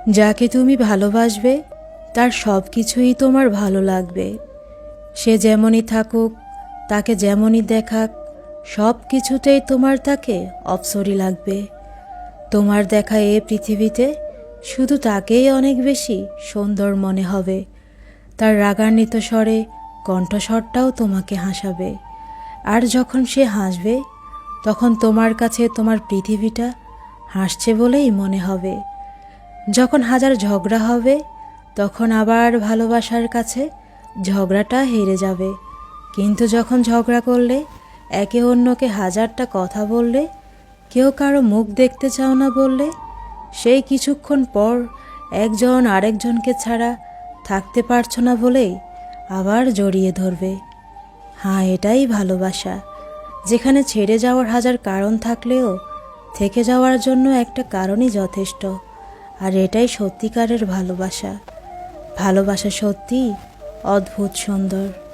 যাকে তুমি ভালোবাসবে তার সব কিছুই তোমার ভালো লাগবে। সে যেমনই থাকুক, তাকে যেমনই দেখাক, সব কিছুতেই তোমার তাকে অপসরি লাগবে। তোমার দেখা এ পৃথিবীতে শুধু তাকেই অনেক বেশি সুন্দর মনে হবে। তার রাগান্বিত স্বরে কণ্ঠস্বরটাও তোমাকে হাসাবে। আর যখন সে হাসবে তখন তোমার কাছে তোমার পৃথিবীটা হাসছে বলেই মনে হবে। যখন হাজার ঝগড়া হবে তখন আবার ভালোবাসার কাছে ঝগড়াটা হেরে যাবে। কিন্তু যখন ঝগড়া করলে, একে অন্যকে হাজারটা কথা বললে, কেউ কারো মুখ দেখতে চাও না বললে, সেই কিছুক্ষণ পর একজন আরেকজনকে ছাড়া থাকতে পারছো না বলেই আবার জড়িয়ে ধরবে। হ্যাঁ, এটাই ভালোবাসা, যেখানে ছেড়ে যাওয়ার হাজার কারণ থাকলেও থেকে যাওয়ার জন্য একটা কারণই যথেষ্ট। আর এটাই সত্যিকারের ভালোবাসা। ভালোবাসা সত্যিই অদ্ভুত সুন্দর।